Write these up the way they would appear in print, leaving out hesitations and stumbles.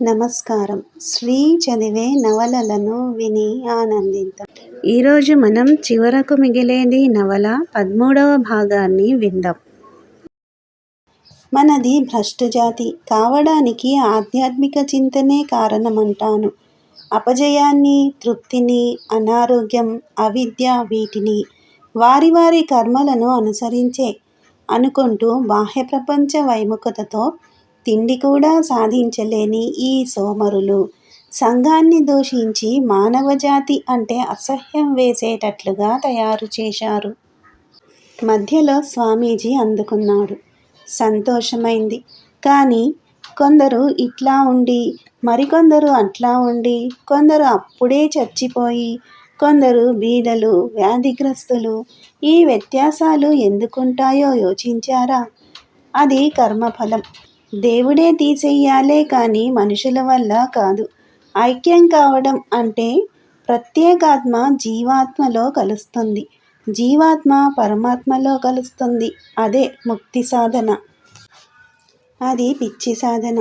నమస్కారం. శ్రీ చదివే నవలలను విని ఆనందిద్దాం. ఈరోజు మనం చివరకు మిగిలేది నవల 13వ భాగాన్ని విందాం. మనది భ్రష్టజాతి కావడానికి ఆధ్యాత్మిక చింతనే కారణమంటాను. అపజయాన్ని, తృప్తిని, అనారోగ్యం, అవిద్య వీటిని వారి వారి కర్మలను అనుసరించే అనుకుంటూ బాహ్య ప్రపంచ వైముఖతతో తిండి కూడా సాధించలేని ఈ సోమరులు సంఘాన్ని దూషించి మానవజాతి అంటే అసహ్యం వేసేటట్లుగా తయారు చేశారు. మధ్యలో స్వామీజీ అందుకున్నాడు. సంతోషమైంది. కానీ కొందరు ఇట్లా ఉండి, మరికొందరు అట్లా ఉండి, కొందరు అప్పుడే చచ్చిపోయి, కొందరు బీదలు, వ్యాధిగ్రస్తులు. ఈ వ్యత్యాసాలు ఎందుకుంటాయో యోచించారా? అది కర్మఫలం. దేవుడే తీసెయ్యాలే కానీ మనుషుల వల్ల కాదు. ఐక్యం కావడం అంటే ప్రత్యేకాత్మ జీవాత్మలో కలుస్తుంది, జీవాత్మ పరమాత్మలో కలుస్తుంది. అదే ముక్తి సాధన. అది పిచ్చి సాధన.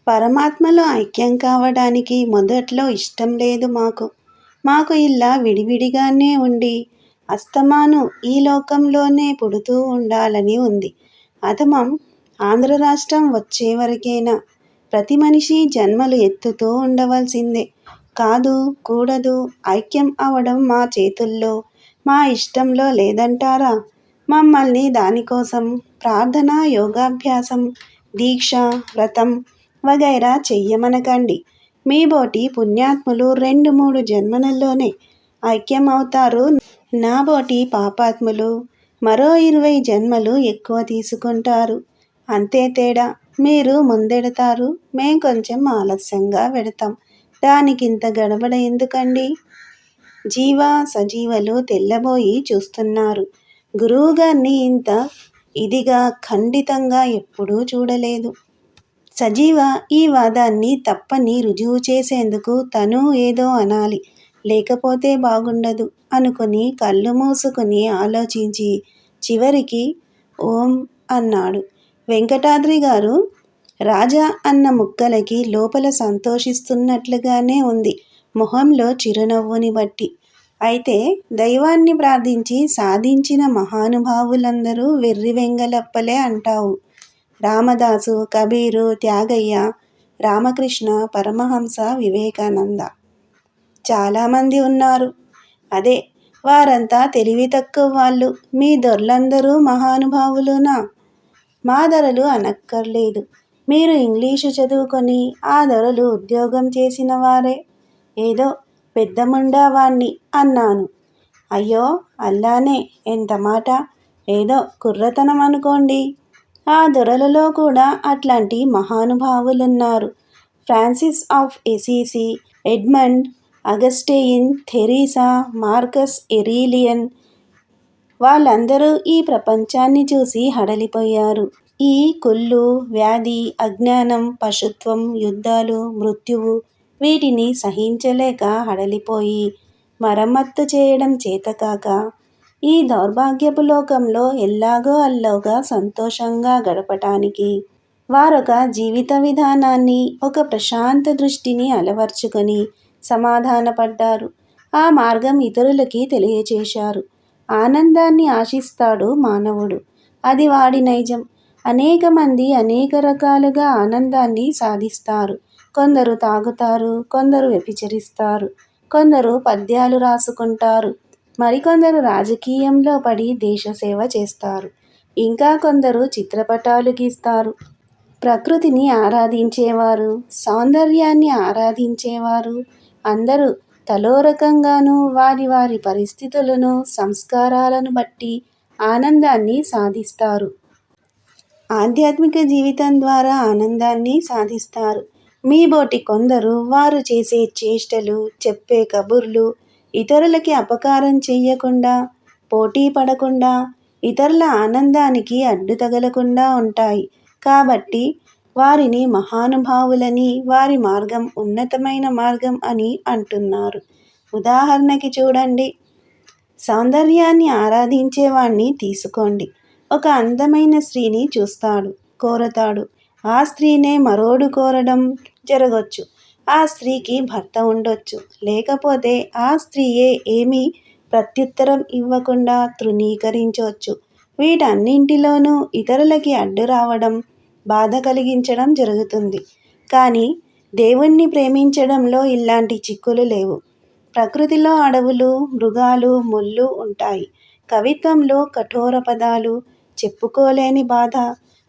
పరమాత్మలో ఐక్యం కావడానికి మొదట్లో ఇష్టం లేదు మాకు ఇలా విడివిడిగానే ఉండి అస్తమాను ఈ లోకంలోనే పుడుతూ ఉండాలని ఉంది. అధమం ఆంధ్ర రాష్ట్రం వచ్చేవరకైనా ప్రతి మనిషి జన్మలు ఎత్తుతూ ఉండవలసిందే. కాదు, కూడదు. ఐక్యం అవడం మా చేతుల్లో, మా ఇష్టంలో లేదంటారా? మమ్మల్ని దానికోసం ప్రార్థన, యోగాభ్యాసం, దీక్ష, వ్రతం వగైరా చెయ్యమనకండి. మీబోటి పుణ్యాత్ములు 2-3 జన్మలలోనే ఐక్యం అవుతారు. నాబోటి పాపాత్ములు మరో 20 జన్మలు ఎక్కువ తీసుకుంటారు. అంతే తేడా. మీరు ముందెడతారు, మేం కొంచెం ఆలస్యంగా వెడతాం. దానికింత గడబడ ఎందుకండి? జీవ సజీవలు తెల్లబోయి చూస్తున్నారు. గురువుగారిని ఇంత ఇదిగా, ఖండితంగా ఎప్పుడూ చూడలేదు. సజీవ ఈ వాదాన్ని తప్పని రుజువు చేసేందుకు తనూ ఏదో అనాలి, లేకపోతే బాగుండదు అనుకుని కళ్ళు మూసుకుని ఆలోచించి చివరికి ఓం అన్నాడు. వెంకటాద్రిగారు రాజా అన్న ముక్కలకి లోపల సంతోషిస్తున్నట్లుగానే ఉంది మొహంలో చిరునవ్వుని బట్టి. అయితే దైవాన్ని ప్రార్థించి సాధించిన మహానుభావులందరూ వెర్రి వెంగళప్పలే అంటావు. రామదాసు, కబీరు, త్యాగయ్య, రామకృష్ణ పరమహంస, వివేకానంద చాలామంది ఉన్నారు. అదే, వారంతా తెలివి తక్కువ వాళ్ళు. మీ దొర్లందరూ మహానుభావులునా? మా దొరలు అనక్కర్లేదు. మీరు ఇంగ్లీషు చదువుకొని ఆ దొరలు ఉద్యోగం చేసిన వారే. ఏదో పెద్ద ముండావాణ్ణి అన్నాను. అయ్యో అల్లానే, ఎంత మాట! ఏదో కుర్రతనం అనుకోండి. ఆ దొరలలో కూడా అట్లాంటి మహానుభావులున్నారు. Francis of Assisi, Edmund, Augustine, Theresa, Marcus Aurelius వాళ్ళందరూ ఈ ప్రపంచాన్ని చూసి హడలిపోయారు. ఈ కుళ్ళు, వ్యాధి, అజ్ఞానం, పశుత్వం, యుద్ధాలు, మృత్యువు వీటిని సహించలేక హడలిపోయి మరమ్మత్తు చేయడం చేతకాక ఈ దౌర్భాగ్యపు లోకంలో ఎల్లాగో అల్లోగా సంతోషంగా గడపటానికి వారొక జీవిత విధానాన్ని, ఒక ప్రశాంత దృష్టిని అలవర్చుకొని సమాధానపడ్డారు. ఆ మార్గం ఇతరులకి తెలియచేశారు. ఆనందాన్ని ఆశిస్తాడు మానవుడు. అది వాడి నైజం. అనేక మంది అనేక రకాలుగా ఆనందాన్ని సాధిస్తారు. కొందరు తాగుతారు, కొందరు వ్యభిచరిస్తారు, కొందరు పద్యాలు రాసుకుంటారు, మరికొందరు రాజకీయంలో పడి దేశసేవ చేస్తారు, ఇంకా కొందరు చిత్రపటాలు గీస్తారు. ప్రకృతిని ఆరాధించేవారు, సౌందర్యాన్ని ఆరాధించేవారు అందరూ తలో రకంగానూ వారి వారి పరిస్థితులను, సంస్కారాలను బట్టి ఆనందాన్ని సాధిస్తారు. ఆధ్యాత్మిక జీవితం ద్వారా ఆనందాన్ని సాధిస్తారు. మీబోటి కొందరు వారు చేసే చేష్టలు, చెప్పే కబుర్లు ఇతరులకి అపకారం చెయ్యకుండా, పోటీ పడకుండా, ఇతరుల ఆనందానికి అడ్డు తగలకుండా ఉంటాయి. కాబట్టి వారిని మహానుభావులని, వారి మార్గం ఉన్నతమైన మార్గం అని అంటున్నారు. ఉదాహరణకి చూడండి. సౌందర్యాన్ని ఆరాధించేవాణ్ణి తీసుకోండి. ఒక అందమైన స్త్రీని చూస్తాడు, కోరతాడు. ఆ స్త్రీనే మరోడు కోరడం జరగొచ్చు. ఆ స్త్రీకి భర్త ఉండొచ్చు. లేకపోతే ఆ స్త్రీయే ఏమీ ప్రత్యుత్తరం ఇవ్వకుండా తృణీకరించవచ్చు. వీటన్నింటిలోనూ ఇతరులకి అడ్డు రావడం, బాధ కలిగించడం జరుగుతుంది. కానీ దేవుణ్ణి ప్రేమించడంలో ఇలాంటి చిక్కులు లేవు. ప్రకృతిలో అడవులు, మృగాలు, ముళ్ళు ఉంటాయి. కవిత్వంలో కఠోర పదాలు, చెప్పుకోలేని బాధ,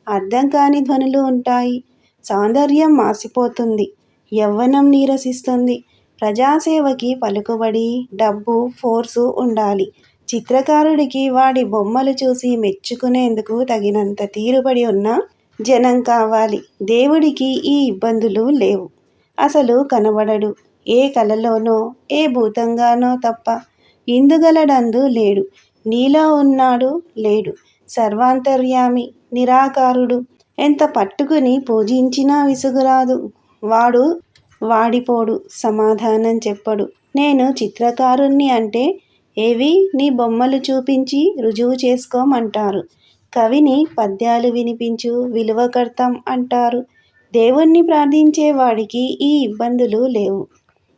అర్థం కాని ధ్వనులు ఉంటాయి. సౌందర్యం మాసిపోతుంది. యవ్వనం నీరసిస్తుంది. ప్రజాసేవకి పలుకుబడి, డబ్బు, ఫోర్సు ఉండాలి. చిత్రకారుడికి వాడి బొమ్మలు చూసి మెచ్చుకునేందుకు తగినంత తీరుబడి ఉన్న జనం కావాలి. దేవుడికి ఈ ఇబ్బందులు లేవు. అసలు కనబడడు. ఏ కలలోనో, ఏ భూతంగానో తప్ప ఇందుగలడందు లేడు. నీలో ఉన్నాడు, లేడు. సర్వాంతర్యామి, నిరాకారుడు. ఎంత పట్టుకుని పూజించినా విసుగురాదు. వాడు వాడిపోడు, సమాధానం చెప్పడు. నేను చిత్రకారుణ్ణి అంటే ఏవి నీ బొమ్మలు చూపించి రుజువు చేసుకోమంటారు. కవిని పద్యాలు వినిపించు, విలువకర్తం అంటారు. దేవుణ్ణి ప్రార్థించే వాడికి ఈ ఇబ్బందులు లేవు.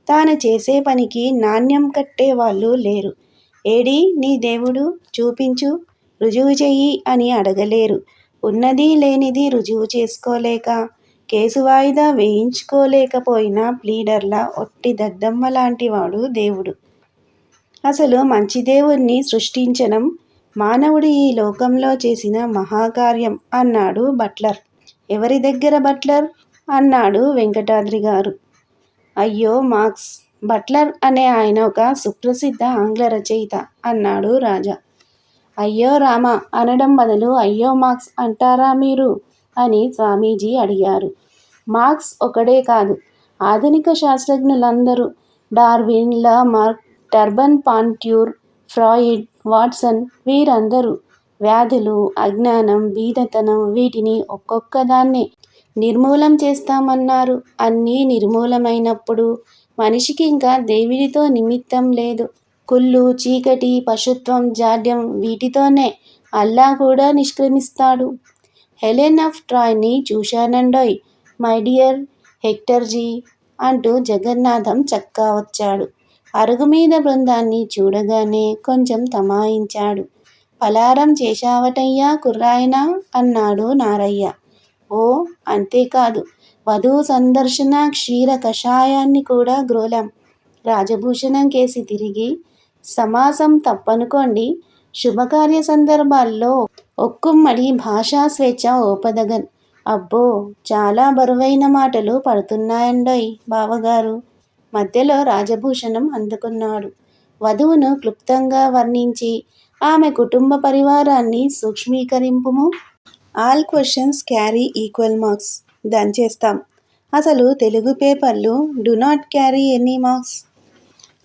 తాను చేసే పనికి నాణ్యం కట్టే వాళ్ళు లేరు. ఏడి నీ దేవుడు, చూపించు, రుజువు చెయ్యి అని అడగలేరు. ఉన్నది లేనిది రుజువు చేసుకోలేక, కేసు వాయిదా వేయించుకోలేకపోయినా ప్లీడర్లా ఒట్టి దద్దమ్మ లాంటివాడు దేవుడు. అసలు మంచి దేవుణ్ణి సృష్టించడం మానవుడు ఈ లోకంలో చేసిన మహాకార్యం అన్నాడు బట్లర్. ఎవరి దగ్గర బట్లర్? అన్నాడు వెంకటాద్రి గారు. అయ్యో మార్క్స్. బట్లర్ అనే ఆయన ఒక సుప్రసిద్ధ ఆంగ్ల రచయిత అన్నాడు రాజా. అయ్యో రామ అనడం బదులు అయ్యో మార్క్స్ అంటారా మీరు అని స్వామీజీ అడిగారు. మార్క్స్ ఒకడే కాదు, ఆధునిక శాస్త్రజ్ఞులందరూ డార్విన్, లామార్క్, టర్బన్ పాంట్యూర్, ఫ్రాయిడ్, వాట్సన్ వీరందరూ వ్యాధులు, అజ్ఞానం, బీదతనం వీటిని ఒక్కొక్కదాన్నే నిర్మూలం చేస్తామన్నారు. అన్నీ నిర్మూలమైనప్పుడు మనిషికి ఇంకా దేవుడితో నిమిత్తం లేదు. కుళ్ళు, చీకటి, పశుత్వం, జాడ్యం వీటితోనే అల్లా కూడా నిష్క్రమిస్తాడు. హెలెన్ ఆఫ్ ట్రాయ్ని చూశానండోయ్ మై డియర్ హెక్టర్జీ అంటూ జగన్నాథం చక్కా వచ్చాడు. అరుగు మీద బృందాన్ని చూడగానే కొంచెం తమాయించాడు. పలారం చేశావటయ్యా కుర్రాయనా అన్నాడు నారయ్య. ఓ అంతేకాదు, వధువు సందర్శన క్షీర కషాయాన్ని కూడా గ్రోలాం. రాజభూషణం కేసి తిరిగి సమాసం తప్పనుకోండి. శుభకార్య సందర్భాల్లో ఒక్కుమ్మడి భాషా స్వేచ్ఛ ఓపదగన్. అబ్బో చాలా బరువైన మాటలు పడుతున్నాయండోయ్ బావగారు. మధ్యలో రాజభూషణం అందుకున్నాడు. వధువును క్లుప్తంగా వర్ణించి ఆమె కుటుంబ పరివారాన్ని సూక్ష్మీకరింపుము. All questions carry equal marks. దంచేస్తాం. అసలు తెలుగు పేపర్లు do not carry any marks.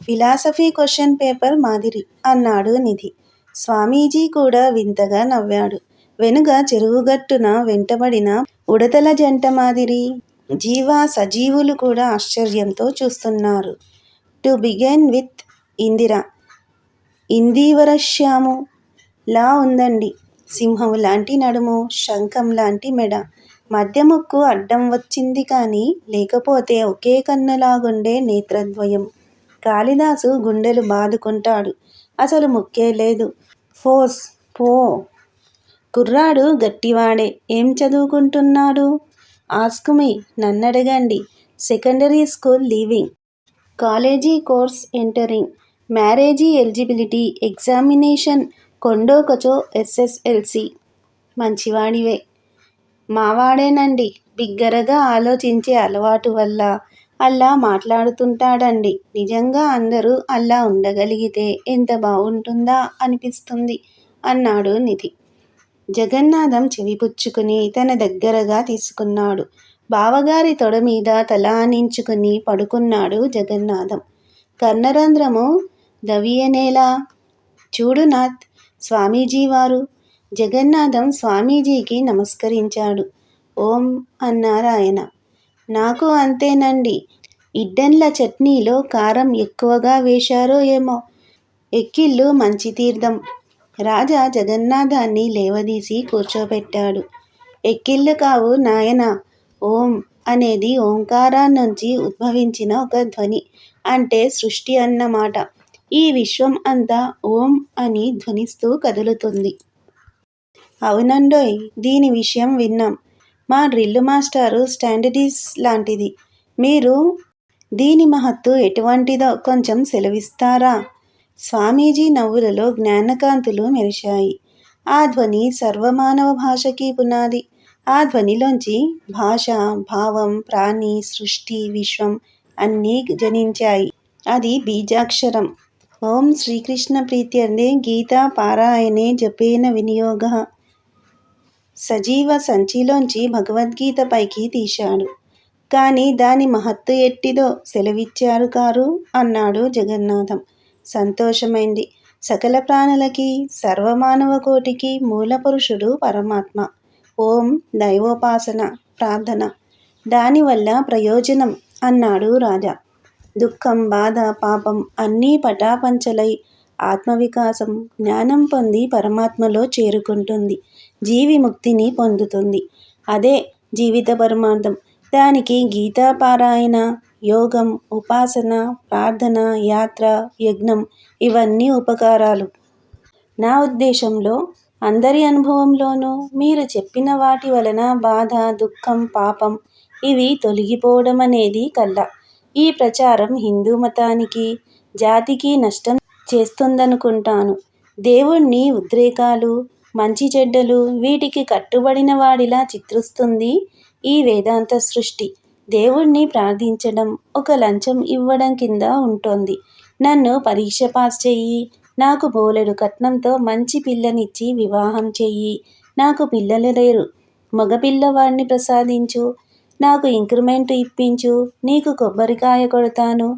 Philosophy question paper మాదిరి అన్నాడు నిధి. స్వామీజీ కూడా వింతగా నవ్వాడు. వెనుక చెరువుగట్టున వెంటబడిన ఉడతల జంట మాదిరి సజీవులు కూడా ఆశ్చర్యంతో చూస్తున్నారు. To begin with Indira. ఇందీవరశ్యాము లా ఉందండి. సింహం లాంటి నడుము, శంఖం లాంటి మెడ, మధ్య ముక్కు అడ్డం వచ్చింది కానీ లేకపోతే ఒకే కన్నులాగుండే నేత్రద్వయం. కాళిదాసు గుండెలు బాదుకుంటాడు. అసలు ముక్కే లేదు. ఫోస్ పో. కుర్రాడు గట్టివాడే. ఏం చదువుకుంటున్నాడు? ఆస్కుమి, నన్నడగండి. Secondary school leaving. College course entering. Marriage eligibility examination కొండోకచో SSLC. మంచివాడివే. మావాడేనండి. బిగ్గరగా ఆలోచించే అలవాటు వల్ల అలా మాట్లాడుతుంటాడండి. నిజంగా అందరూ అలా ఉండగలిగితే ఎంత బాగుంటుందా అనిపిస్తుంది అన్నాడు నిధి. జగన్నాథం చెవిపుచ్చుకుని తన దగ్గరగా తీసుకున్నాడు. బావగారి తొడ మీద తల ఆనించుకుని పడుకున్నాడు జగన్నాథం. కర్ణరంధ్రము దవియనేలా. చూడు నాథ్, స్వామీజీవారు. జగన్నాథం స్వామీజీకి నమస్కరించాడు. ఓం అన్నారాయన. నాకు అంతేనండి. ఇడ్డన్ల చట్నీలో కారం ఎక్కువగా వేశారో ఏమో. ఎక్కిళ్ళు మంచి తీర్థం. రాజా జగన్నాథాన్ని లేవదీసి కూర్చోబెట్టాడు. ఎక్కిళ్ళు కావు నాయనా. ఓం అనేది ఓంకారాన్నించి ఉద్భవించిన ఒక ధ్వని. అంటే సృష్టి అన్నమాట. ఈ విశ్వం అంతా ఓం అని ధ్వనిస్తూ కదులుతుంది. అవునండోయ్, దీని విషయం విన్నాం. మా డ్రిల్ మాస్టారు స్టాండర్డీస్ లాంటిది. మీరు దీని మహత్తు ఎటువంటిదో కొంచెం సెలవిస్తారా? స్వామీజీ నవ్వులలో జ్ఞానకాంతులు మెరిశాయి. ఆ ధ్వని సర్వమానవ భాషకి పునాది. ఆ ధ్వనిలోంచి భాష, భావం, ప్రాణి, సృష్టి, విశ్వం అన్నీ జనించాయి. అది బీజాక్షరం. ఓం శ్రీకృష్ణ ప్రీత్యర్థే గీతా పారాయణే జపేన వినియోగ. సజీవ సంచిలోంచి భగవద్గీత పైకి తీశాడు. కానీ దాని మహత్తు ఎట్టిదో సెలవిచ్చారు కారు అన్నాడు జగన్నాథం. సంతోషమైంది. సకల ప్రాణులకి, సర్వమానవ కోటికి మూలపురుషుడు పరమాత్మ. ఓం దైవోపాసన, ప్రార్థన. దానివల్ల ప్రయోజనం అన్నాడు రాజా. దుఃఖం, బాధ, పాపం అన్నీ పటాపంచలై ఆత్మవికాసం, జ్ఞానం పొంది పరమాత్మలో చేరుకుంటుంది. జీవి ముక్తిని పొందుతుంది. అదే జీవిత పరమార్థం. దానికి గీతాపారాయణ, యోగం, ఉపాసన, ప్రార్థన, యాత్ర, యజ్ఞం ఇవన్నీ ఉపకారాలు. నా ఉద్దేశంలో అందరి అనుభవంలోనూ మీరు చెప్పిన వాటి వలన బాధ, దుఃఖం, పాపం ఇవి తొలగిపోవడం అనేది కల్లా. ఈ ప్రచారం హిందూ మతానికి, జాతికి నష్టం చేస్తుందనుకుంటాను. దేవుణ్ణి ఉద్రేకాలు, మంచి చెడ్డలు వీటికి కట్టుబడిన వాడిలా చిత్రిస్తుంది ఈ వేదాంత సృష్టి. దేవుణ్ణి ప్రార్థించడం ఒక లంచం ఇవ్వడం కింద ఉంటోంది. నన్ను పరీక్ష పాస్ చెయ్యి, నాకు బోలెడు కట్నంతో మంచి పిల్లనిచ్చి వివాహం చెయ్యి, నాకు పిల్లలు లేరు, మగపిల్లవాడిని ప్రసాదించు, నాకు ఇంక్రిమెంట్ ఇప్పించు, నీకు కొబ్బరికాయ కొడతాను,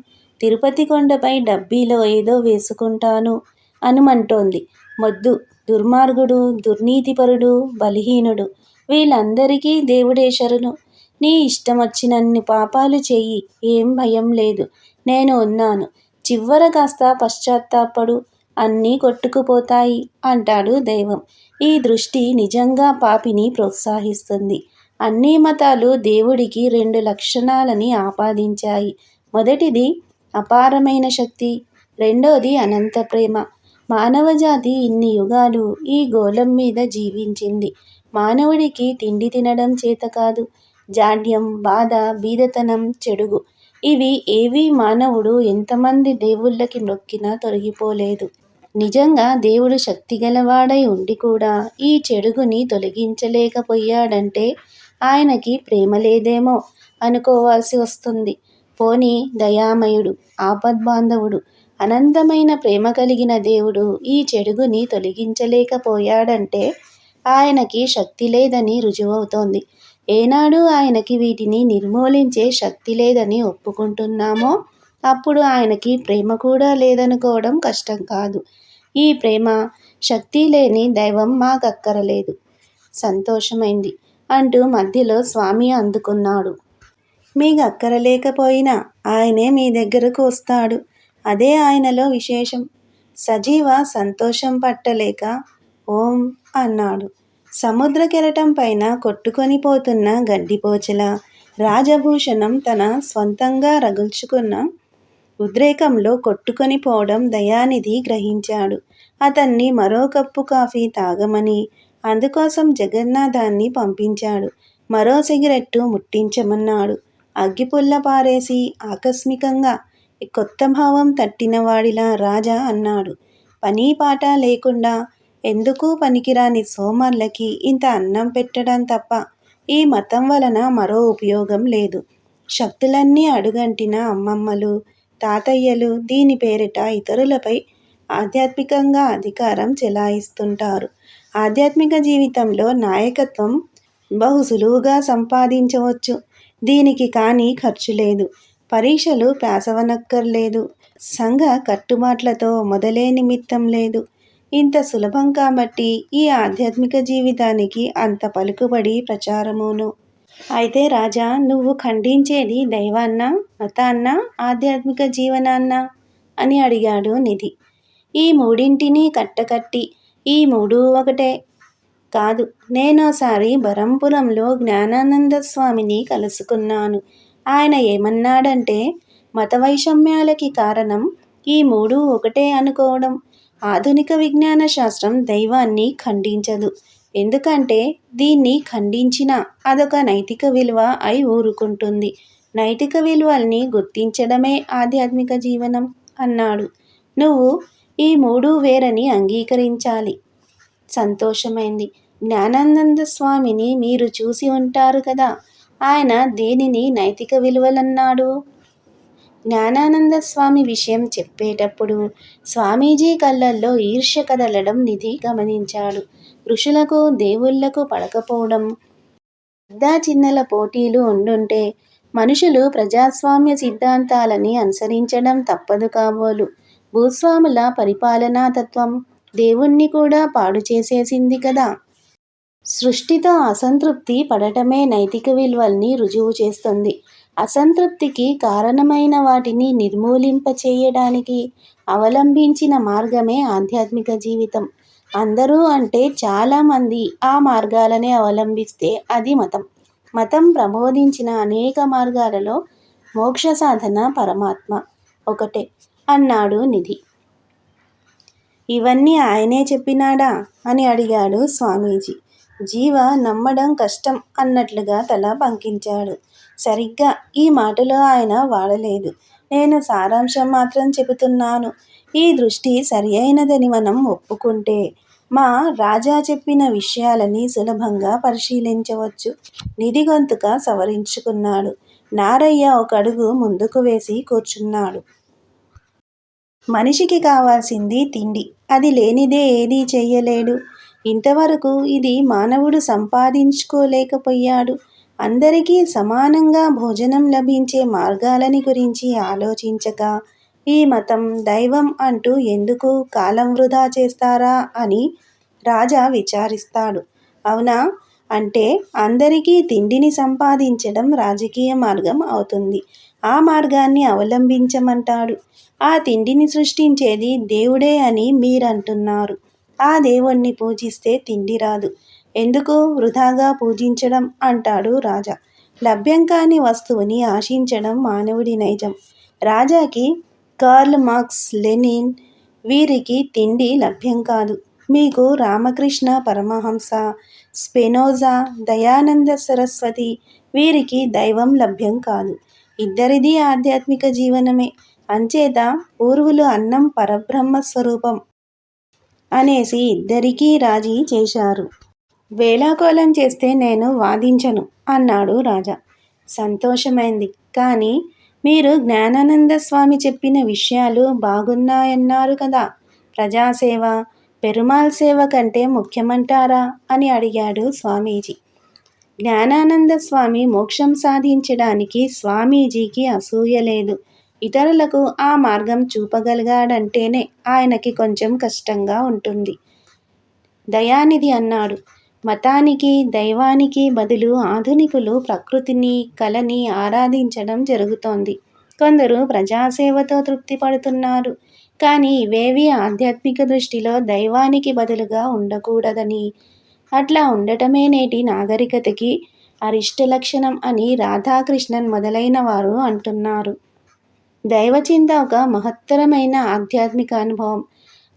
తిరుపతి కొండపై డబ్బీలో ఏదో వేసుకుంటాను అనుమంటోంది. మొద్దు, దుర్మార్గుడు, దుర్నీతిపరుడు, బలహీనుడు వీళ్ళందరికీ దేవుడే శరణు. నీ ఇష్టమొచ్చినన్ని పాపాలు చెయ్యి, ఏం భయం లేదు, నేను ఉన్నాను. చివ్వర కాస్త పశ్చాత్తాపడు, అన్నీ కొట్టుకుపోతాయి అంటాడు దైవం. ఈ దృష్టి నిజంగా పాపిని ప్రోత్సహిస్తుంది. అన్ని మతాలు దేవుడికి 2 లక్షణాలని ఆపాదించాయి. మొదటిది అపారమైన శక్తి, రెండోది అనంత ప్రేమ. మానవజాతి ఇన్ని యుగాలు ఈ గోళం మీద జీవించింది. మానవుడికి తిండి తినడం చేత కాదు. జాడ్యం, బాధ, బీదతనం, చెడుగు ఇవి ఏవీ మానవుడు ఎంతమంది దేవుళ్ళకి మొక్కినా తొలగిపోలేదు. నిజంగా దేవుడు శక్తిగలవాడై ఉండి కూడా ఈ చెడుగుని తొలగించలేకపోయాడంటే ఆయనకి ప్రేమ లేదేమో అనుకోవాల్సి వస్తుంది. పోనీ దయామయుడు, ఆపద్బాంధవుడు, అనంతమైన ప్రేమ కలిగిన దేవుడు ఈ చెడుగుని తొలగించలేకపోయాడంటే ఆయనకి శక్తి లేదని రుజువవుతోంది. ఏనాడు ఆయనకి వీటిని నిర్మూలించే శక్తి లేదని ఒప్పుకుంటున్నామో అప్పుడు ఆయనకి ప్రేమ కూడా లేదనుకోవడం కష్టం కాదు. ఈ ప్రేమ, శక్తి లేని దైవం మాకక్కరలేదు. సంతోషమైంది అంటూ మధ్యలో స్వామి అందుకున్నాడు. మీకు అక్కరలేకపోయినా ఆయనే మీ దగ్గరకు వస్తాడు. అదే ఆయనలో విశేషం. సజీవ సంతోషం పట్టలేక ఓం అన్నాడు. సముద్ర కెరటం పైన కొట్టుకొని పోతున్న గడ్డిపోచల రాజభూషణం తన స్వంతంగా రగుల్చుకున్న ఉద్రేకంలో కొట్టుకొని పోవడం దయానిధి గ్రహించాడు. అతన్ని మరో కప్పు కాఫీ తాగమని, అందుకోసం జగన్నాథాన్ని పంపించాడు. మరో సిగరెట్టు ముట్టించమన్నాడు. అగ్గిపుల్ల పారేసి ఆకస్మికంగా కొత్త భావం తట్టినవాడిలా రాజా అన్నాడు. పని పాట లేకుండా ఎందుకు పనికిరాని సోమర్లకి ఇంత అన్నం పెట్టడం తప్ప ఈ మతం వలన మరో ఉపయోగం లేదు. శక్తులన్నీ అడుగంటిన అమ్మమ్మలు, తాతయ్యలు దీని పేరిట ఇతరులపై ఆధ్యాత్మికంగా అధికారం చెలాయిస్తుంటారు. ఆధ్యాత్మిక జీవితంలో నాయకత్వం బహు సులువుగా సంపాదించవచ్చు. దీనికి కానీ ఖర్చు లేదు. పరీక్షలు పేసవనక్కర్లేదు. సంఘ కట్టుబాట్లతో మొదలే నిమిత్తం లేదు. ఇంత సులభం కాబట్టి ఈ ఆధ్యాత్మిక జీవితానికి అంత పలుకుబడి ప్రచారమును. అయితే రాజా, నువ్వు ఖండించేది దైవాన్నా, మతాన్నా, ఆధ్యాత్మిక జీవనాన్నా అని అడిగాడు నిధి. ఈ మూడింటినీ కట్టకట్టి ఈ మూడూ ఒకటే కాదు, నేనోసారి బరంపురంలో జ్ఞానానంద స్వామిని కలుసుకున్నాను. ఆయన ఏమన్నాడంటే, మత వైషమ్యాలకి కారణం ఈ మూడు ఒకటే అనుకోవడం. ఆధునిక విజ్ఞాన శాస్త్రం దైవాన్ని ఖండించదు. ఎందుకంటే దీన్ని ఖండించినా అదొక నైతిక విలువ అయి ఊరుకుంటుంది. నైతిక విలువల్ని గుర్తించడమే ఆధ్యాత్మిక జీవనం అన్నాడు. నువ్వు ఈ మూడు వేరని అంగీకరించాలి. సంతోషమైంది. జ్ఞానానంద స్వామిని మీరు చూసి ఉంటారు కదా. ఆయన దేనిని నైతిక విలువలన్నాడు? జ్ఞానానంద స్వామి విషయం చెప్పేటప్పుడు స్వామీజీ కళ్ళల్లో ఈర్ష్య కదలడం నిధి గమనించాడు. ఋషులకు దేవుళ్లకు పడకపోవడం, పెద్ద చిన్నల పోటీలు ఉండుంటే మనుషులు ప్రజాస్వామ్య సిద్ధాంతాలని అనుసరించడం తప్పదు కాబోలు. భూస్వాముల పరిపాలనా తత్వం దేవుణ్ణి కూడా పాడు చేసేసింది కదా. సృష్టితో అసంతృప్తి పడటమే నైతిక విలువల్ని రుజువు చేస్తుంది. అసంతృప్తికి కారణమైన వాటిని నిర్మూలింపచేయడానికి అవలంబించిన మార్గమే ఆధ్యాత్మిక జీవితం. అందరూ అంటే చాలామంది ఆ మార్గాలనే అవలంబిస్తే అది మతం. మతం ప్రబోధించిన అనేక మార్గాలలో మోక్ష సాధన పరమాత్మ ఒకటే అన్నాడు నిధి. ఇవన్నీ ఆయనే చెప్పినాడా అని అడిగాడు స్వామీజీ. జీవ నమ్మడం కష్టం అన్నట్లుగా తల పంకించాడు. సరిగ్గా ఈ మాటలో ఆయన వాడలేదు. నేను సారాంశం మాత్రం చెబుతున్నాను. ఈ దృష్టి సరి అయినదని మనం ఒప్పుకుంటే మా రాజా చెప్పిన విషయాలని సులభంగా పరిశీలించవచ్చు. నిధి గొంతుక సవరించుకున్నాడు. నారయ్య ఒక అడుగు ముందుకు వేసి కూర్చున్నాడు. మనిషికి కావాల్సింది తిండి. అది లేనిదే ఏదీ చెయ్యలేడు. ఇంతవరకు ఇది మానవుడు సంపాదించుకోలేకపోయాడు. అందరికీ సమానంగా భోజనం లభించే మార్గాలని గురించి ఆలోచించక ఈ మతం, దైవం అంటూ ఎందుకు కాలం వృధా చేస్తారా అని రాజా విచారిస్తాడు. అవునా? అంటే అందరికీ తిండిని సంపాదించడం రాజకీయ మార్గం అవుతుంది. ఆ మార్గాన్ని అవలంబించమంటాడు. ఆ తిండిని సృష్టించేది దేవుడే అని మీరంటున్నారు. ఆ దేవుణ్ణి పూజిస్తే తిండి రాదు. ఎందుకు వృధాగా పూజించడం అంటాడు రాజా. లభ్యం కాని వస్తువుని ఆశించడం మానవుడి నైజం. రాజాకి కార్ల్ మార్క్స్, లెనిన్ వీరికి తిండి లభ్యం కాదు. మీకు రామకృష్ణ పరమహంస, స్పినోజా, దయానంద సరస్వతి వీరికి దైవం లభ్యం కాదు. ఇద్దరిది ఆధ్యాత్మిక జీవనమే. అంచేత పూర్వులు అన్నం పరబ్రహ్మ స్వరూపం అనేసి ఇద్దరికీ రాజీ చేశారు. వేళాకోళం చేస్తే నేను వాదించను అన్నాడు రాజా. సంతోషమైంది. కానీ మీరు జ్ఞానానంద స్వామి చెప్పిన విషయాలు బాగున్నాయన్నారు కదా. ప్రజాసేవ పెరుమాళ్ సేవ కంటే ముఖ్యమంటారా అని అడిగాడు స్వామీజీ. జ్ఞానానంద స్వామి మోక్షం సాధించడానికి స్వామీజీకి అసూయ లేదు. ఇతరులకు ఆ మార్గం చూపగలిగాడంటేనే ఆయనకి కొంచెం కష్టంగా ఉంటుంది. దయానిధి అన్నాడు. మతానికి, దైవానికి బదులు ఆధునికులు ప్రకృతిని, కళని ఆరాధించడం జరుగుతోంది. కొందరు ప్రజాసేవతో తృప్తి పడుతున్నారు. కానీ ఇవేవి ఆధ్యాత్మిక దృష్టిలో దైవానికి బదులుగా ఉండకూడదని, అట్లా ఉండటమే నేటి నాగరికతకి అరిష్ట లక్షణం అని రాధాకృష్ణన్ మొదలైన వారు అంటున్నారు. దైవచింత ఒక మహత్తరమైన ఆధ్యాత్మిక అనుభవం.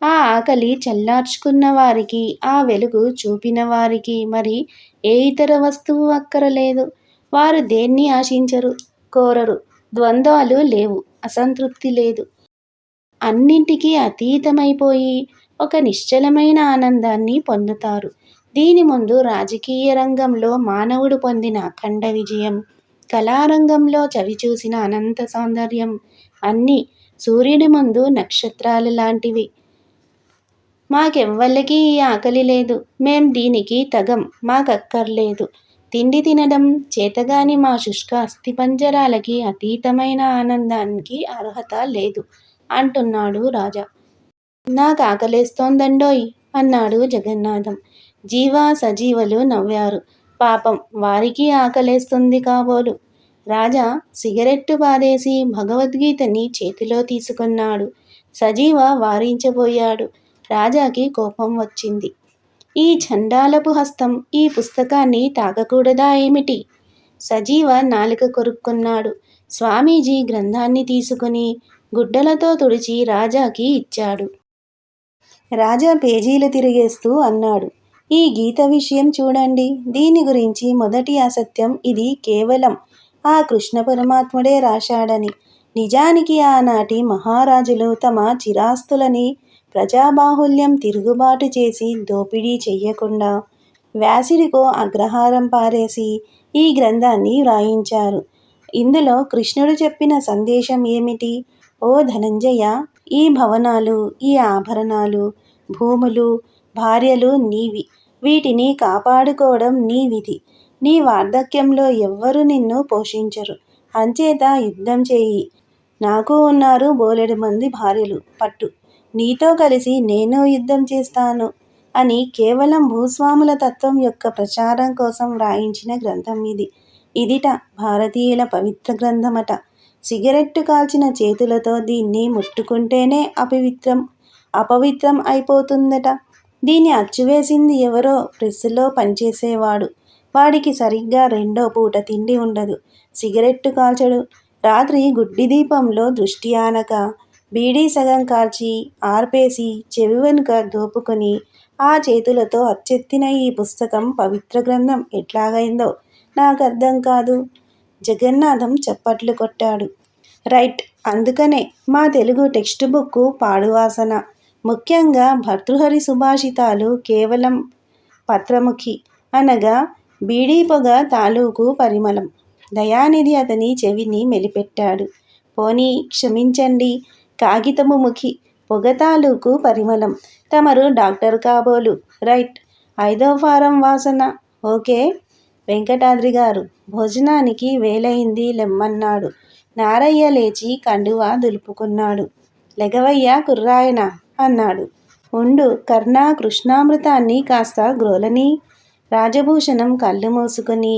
ఆ ఆకలి చల్లార్చుకున్న వారికి, ఆ వెలుగు చూపిన వారికి మరి ఏ ఇతర వస్తువు అక్కరలేదు. వారు దేన్ని ఆశించరు, కోరరు. ద్వంద్వాలు లేవు, అసంతృప్తి లేదు. అన్నింటికీ అతీతమైపోయి ఒక నిశ్చలమైన ఆనందాన్ని పొందుతారు. దీని ముందు రాజకీయ రంగంలో మానవుడు పొందిన అఖండ విజయం, కళారంగంలో చవిచూసిన అనంత సౌందర్యం అన్నీ సూర్యుడి ముందు నక్షత్రాలు లాంటివి. మాకెవ్వళ్ళకి ఈ ఆకలి లేదు. మేం దీనికి తగం, మాకక్కర్లేదు. తిండి తినడం చేతగాని మా శుష్క అస్థిపంజరాలకి అతీతమైన ఆనందానికి అర్హత లేదు అంటున్నాడు రాజా. నాకాకలేస్తోందండోయ్ అన్నాడు జగన్నాథం. జీవ సజీవలు నవ్వారు. పాపం వారికి ఆకలేస్తుంది కాబోలు. రాజా సిగరెట్టు పారేసి భగవద్గీతని చేతిలో తీసుకున్నాడు. సజీవ వారించబోయాడు. రాజాకి కోపం వచ్చింది. ఈ చండాలపు హస్తం ఈ పుస్తకాన్ని తాకకూడదా ఏమిటి? సజీవ నాలుక కొరుక్కున్నాడు. స్వామీజీ గ్రంథాన్ని తీసుకుని గుడ్డలతో తుడిచి రాజాకి ఇచ్చాడు. రాజా పేజీలు తిరిగేస్తూ అన్నాడు, ఈ గీత విషయం చూడండి. దీని గురించి మొదటి అసత్యం ఇది కేవలం ఆ కృష్ణ పరమాత్ముడే రాశాడని. నిజానికి ఆనాటి మహారాజులు తమ చిరాస్తులని ప్రజాబాహుల్యం తిరుగుబాటు చేసి దోపిడీ చెయ్యకుండా వ్యాసుడికో అగ్రహారం పారేసి ఈ గ్రంథాన్ని వ్రాయించారు. ఇందులో కృష్ణుడు చెప్పిన సందేశం ఏమిటి? ఓ ధనంజయ, ఈ భవనాలు, ఈ ఆభరణాలు, భూములు, భార్యలు నీవి. వీటిని కాపాడుకోవడం నీ విధి. నీ వార్ధక్యంలో ఎవ్వరూ నిన్ను పోషించరు. అంచేత యుద్ధం చేయి. నాకు ఉన్నారు బోలెడు మంది భార్యలు. పట్టు. నీతో కలిసి నేను యుద్ధం చేస్తాను అని కేవలం భూస్వాముల తత్వం యొక్క ప్రచారం కోసం వ్రాయించిన గ్రంథం ఇది. ఇదిట భారతీయుల పవిత్ర గ్రంథమట. సిగరెట్టు కాల్చిన చేతులతో దీన్ని ముట్టుకుంటేనే అపవిత్రం అయిపోతుందట. దీన్ని అచ్చువేసింది ఎవరో ప్రెస్సులో పనిచేసేవాడు. వాడికి సరిగ్గా రెండో పూట తిండి ఉండదు. సిగరెట్టు కాల్చడు. రాత్రి గుడ్డి దీపంలో దృష్టి ఆనక బీడీ సగం కాల్చి ఆర్పేసి చెవి వెనుక దోపుకొని ఆ చేతులతో అచ్చెత్తిన ఈ పుస్తకం పవిత్ర గ్రంథం ఎట్లాగైందో నాకు అర్థం కాదు. జగన్నాథం చప్పట్లు కొట్టాడు. రైట్. అందుకనే మా తెలుగు టెక్స్ట్ బుక్ పాడువాసన. ముఖ్యంగా భర్తృహరి సుభాషితాలు కేవలం పత్రముఖి అనగా బీడీ పొగ తాలూకు పరిమళం. దయానిధి అతని చెవిని మెలిపెట్టాడు. పోనీ క్షమించండి, కాగితము ముఖి, పొగ తాలూకు పరిమళం. తమరు డాక్టర్ కాబోలు. రైట్. 5వ ఫారం వాసన. ఓకే. వెంకటాద్రి గారు భోజనానికి వేలయింది లెమ్మన్నాడు. నారయ్య లేచి కండువా దులుపుకున్నాడు. లెగవయ్యా కుర్రాయన అన్నాడు. ఉండు కర్ణ, కృష్ణామృతాన్ని కాస్త గ్రోలని. రాజభూషణం కళ్ళు మూసుకుని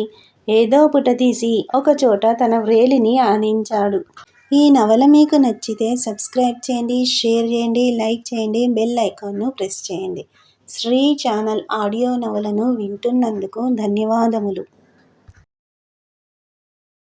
ఏదో పుట తీసి ఒకచోట తన వ్రేలిని ఆనించాడు. ఈ నవల మీకు నచ్చితే సబ్స్క్రైబ్ చేయండి, షేర్ చేయండి, లైక్ చేయండి, బెల్ ఐకాన్ను ప్రెస్ చేయండి. శ్రీ ఛానల్ ఆడియో నవలను వింటున్నందుకు ధన్యవాదములు.